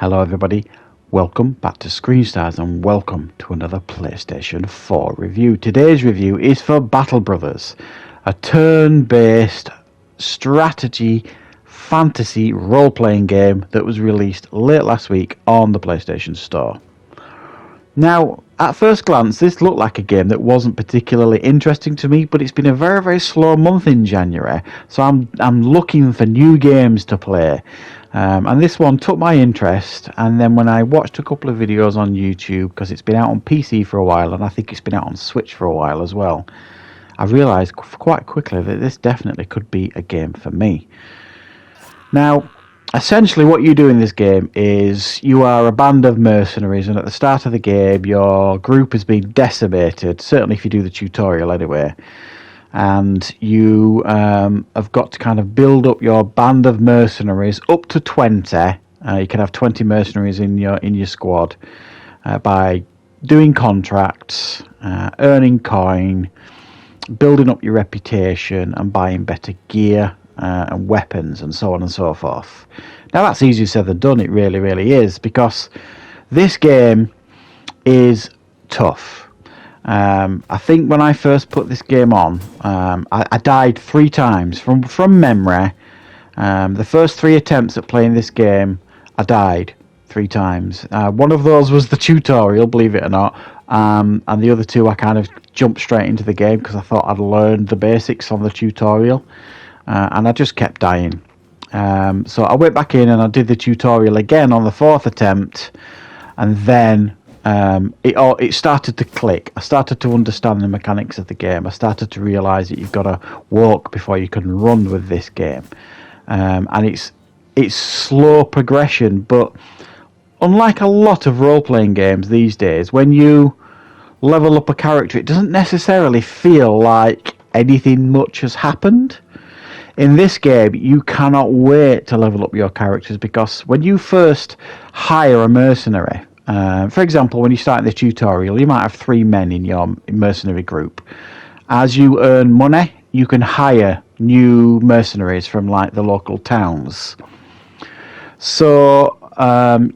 Hello everybody, welcome back to Screenstars and welcome to another PlayStation 4 review. Today's review is for Battle Brothers, a turn-based strategy fantasy role-playing game that was released late last week on the PlayStation Store. Now, at first glance, this looked like a game that wasn't particularly interesting to me, but it's been a very, very slow month in January, so I'm looking for new games to play. And this one took my interest, and then when I watched a couple of videos on YouTube, because it's been out on PC for a while, and I think it's been out on Switch for a while as well, I realised quite quickly that this definitely could be a game for me. Now, essentially what you do in this game is you are a band of mercenaries, and at the start of the game your group has been decimated, certainly if you do the tutorial anyway, and you have got to kind of build up your band of mercenaries up to 20. You can have 20 mercenaries in your squad by doing contracts, earning coin, building up your reputation, and buying better gear and weapons and so on and so forth. Now that's easier said than done, it really, really is, because this game is tough. I think when I first put this game on, I died 3 times from memory. The first 3 attempts at playing this game, I died 3 times. One of those was the tutorial, believe it or not, and the other 2 I kind of jumped straight into the game because I thought I'd learned the basics on the tutorial, and I just kept dying. So I went back in and I did the tutorial again on the 4th attempt, and then it started to click. I started to understand the mechanics of the game. I started to realise that you've got to walk before you can run with this game, and it's slow progression. But unlike a lot of role-playing games these days, when you level up a character, it doesn't necessarily feel like anything much has happened. In this game, you cannot wait to level up your characters, because when you first hire a mercenary, for example, when you start in the tutorial, you might have 3 men in your mercenary group. As you earn money, you can hire new mercenaries from like the local towns. So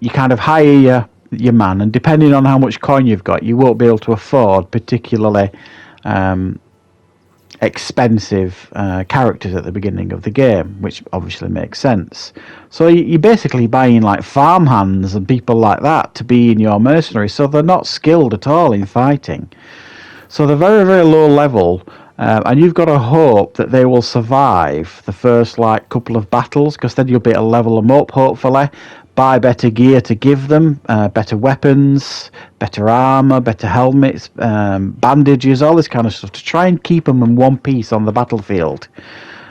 you kind of hire your man, and depending on how much coin you've got, you won't be able to afford particularly expensive characters at the beginning of the game, which obviously makes sense. So you're basically buying like farmhands and people like that to be in your mercenaries, so they're not skilled at all in fighting. So they're very, very low level, and you've got to hope that they will survive the first like couple of battles, because then you'll be able to level them up, hopefully, buy better gear to give them, better weapons, better armor, better helmets, bandages, all this kind of stuff, to try and keep them in one piece on the battlefield,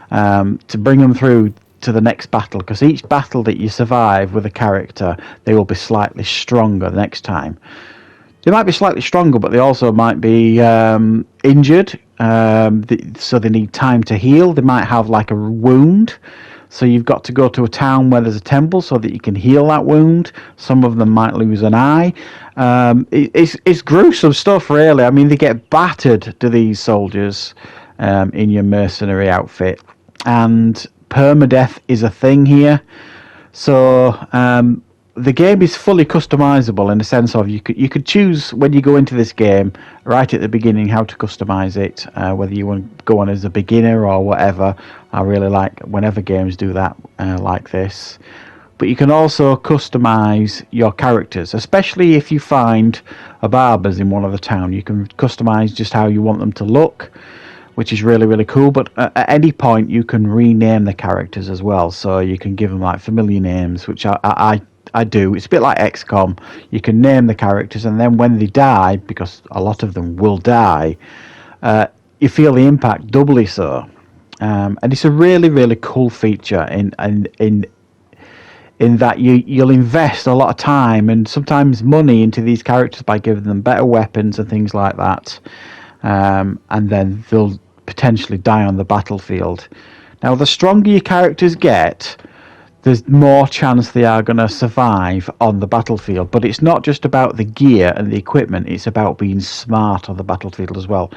to bring them through to the next battle, because each battle that you survive with a character, they will be slightly stronger the next time. They might be slightly stronger, but they also might be injured, so they need time to heal. They might have like a wound, so you've got to go to a town where there's a temple so that you can heal that wound. Some of them might lose an eye. It's gruesome stuff, really. I mean, they get battered to these soldiers in your mercenary outfit, and permadeath is a thing here. So the game is fully customizable, in the sense of you could choose when you go into this game right at the beginning how to customize it, whether you want to go on as a beginner or whatever. I really like whenever games do that like this. But you can also customize your characters, especially if you find a barber's in one of the town. You can customize just how you want them to look, which is really, really cool. But at any point you can rename the characters as well, so you can give them like familiar names, which I do. It's a bit like XCOM. You can name the characters, and then when they die, because a lot of them will die, you feel the impact doubly so. And it's a really, really cool feature in that you'll invest a lot of time and sometimes money into these characters by giving them better weapons and things like that, and then they'll potentially die on the battlefield. Now, the stronger your characters get, there's more chance they are going to survive on the battlefield. But it's not just about the gear and the equipment, it's about being smart on the battlefield as well.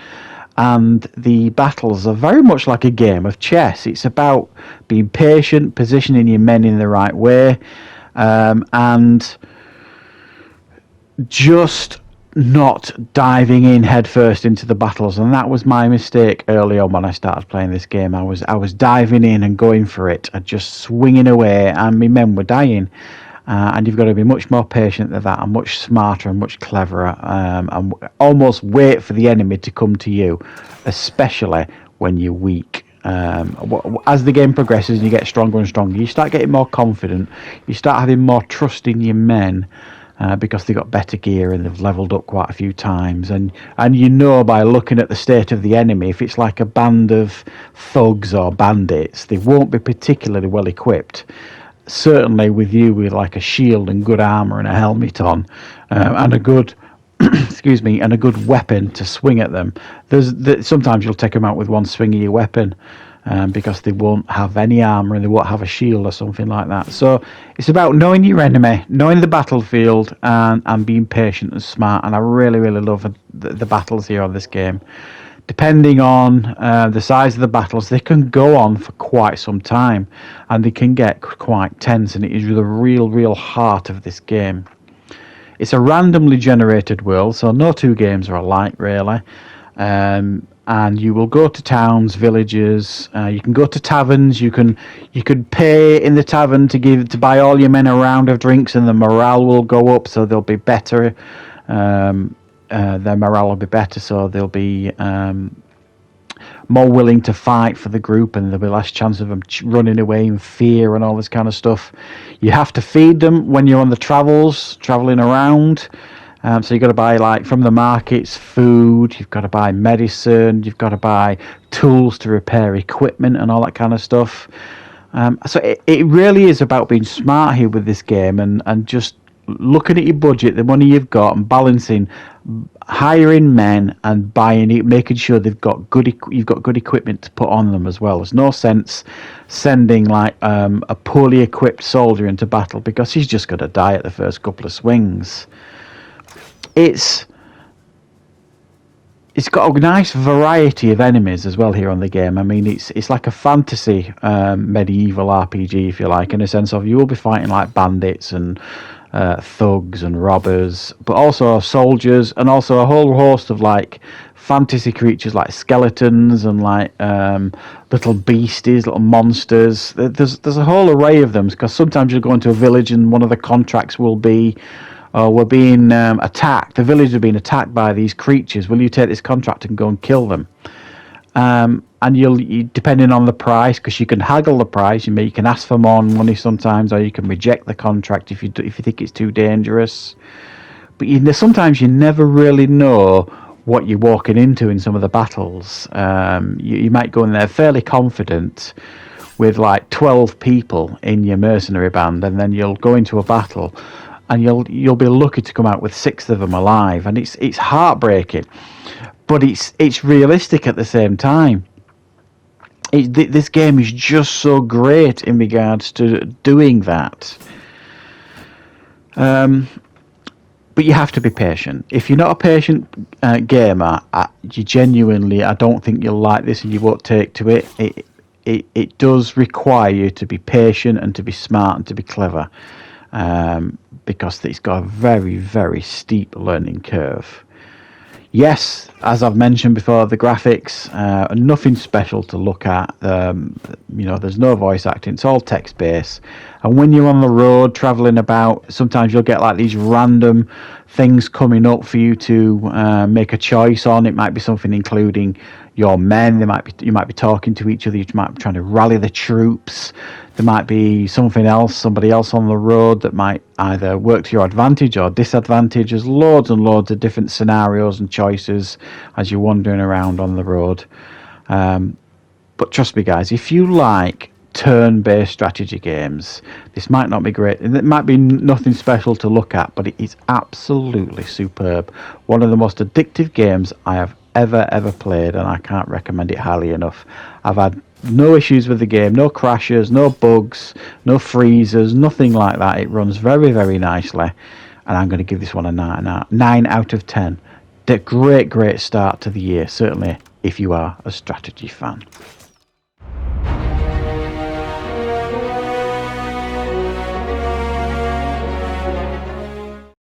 And the battles are very much like a game of chess. It's about being patient, positioning your men in the right way, and just not diving in headfirst into the battles. And that was my mistake early on when I started playing this game. I was diving in and going for it and just swinging away, and my men were dying. And you've got to be much more patient than that, and much smarter and much cleverer, and almost wait for the enemy to come to you, especially when you're weak. As the game progresses and you get stronger and stronger, you start getting more confident. You start having more trust in your men, because they've got better gear and they've leveled up quite a few times. And you know by looking at the state of the enemy, if it's like a band of thugs or bandits, they won't be particularly well equipped. Certainly with you with like a shield and good armor and a helmet on, and a good excuse me, and a good weapon to swing at them. Sometimes you'll take them out with one swing of your weapon, because they won't have any armor and they won't have a shield or something like that. So it's about knowing your enemy, knowing the battlefield, and being patient and smart. And I really, really love the battles here on this game. Depending on the size of the battles, they can go on for quite some time, and they can get quite tense, and it is the real heart of this game. It's a randomly generated world, so no two games are alike, really. And you will go to towns, villages. You can go to taverns. You could pay in the tavern to buy all your men a round of drinks, and the morale will go up, so they'll be better. Their morale will be better, so they'll be more willing to fight for the group, and there'll be less chance of them running away in fear and all this kind of stuff. You have to feed them when you're on the traveling around. So you've got to buy, like, from the markets, food, you've got to buy medicine, you've got to buy tools to repair equipment and all that kind of stuff. So it really is about being smart here with this game, and just looking at your budget, the money you've got, and balancing hiring men and buying it, making sure you've got good equipment to put on them as well. There's no sense sending like a poorly equipped soldier into battle, because he's just going to die at the first couple of swings. It's got a nice variety of enemies as well here on the game. I mean, it's like a fantasy medieval RPG, if you like, in a sense of you will be fighting like bandits and thugs and robbers, but also soldiers, and also a whole host of like fantasy creatures like skeletons and like little beasties, little monsters. There's a whole array of them, because sometimes you'll go into a village and one of the contracts will be, we're being attacked. The village are being attacked by these creatures. Will you take this contract and go and kill them? And you depending on the price, because you can haggle the price. You can ask for more money sometimes, or you can reject the contract if you think it's too dangerous. But sometimes you never really know what you're walking into in some of the battles. You might go in there fairly confident with like 12 people in your mercenary band, and then you'll go into a battle, and you'll be lucky to come out with 6 of them alive, and it's heartbreaking, but it's realistic at the same time. This game is just so great in regards to doing that. But you have to be patient. If you're not a patient gamer, I don't think you'll like this, and you won't take to it. It does require you to be patient and to be smart and to be clever, because it's got a very, very steep learning curve. Yes, as I've mentioned before, the graphics are nothing special to look at. There's no voice acting. It's all text-based. And when you're on the road traveling about, sometimes you'll get like these random things coming up for you to make a choice on. It might be something including your men. You might be talking to each other. You might be trying to rally the troops. There might be somebody else on the road that might either work to your advantage or disadvantage. There's loads and loads of different scenarios and choices as you're wandering around on the road. But trust me, guys, if you like turn-based strategy games, this might not be great. It might be nothing special to look at, but it is absolutely superb. One of the most addictive games I have ever played, and I can't recommend it highly enough. I've had no issues with the game, no crashes, no bugs, no freezers, nothing like that. It runs very, very nicely, and I'm going to give this one a 9 out of 10. Great start to the year, certainly if you are a strategy fan.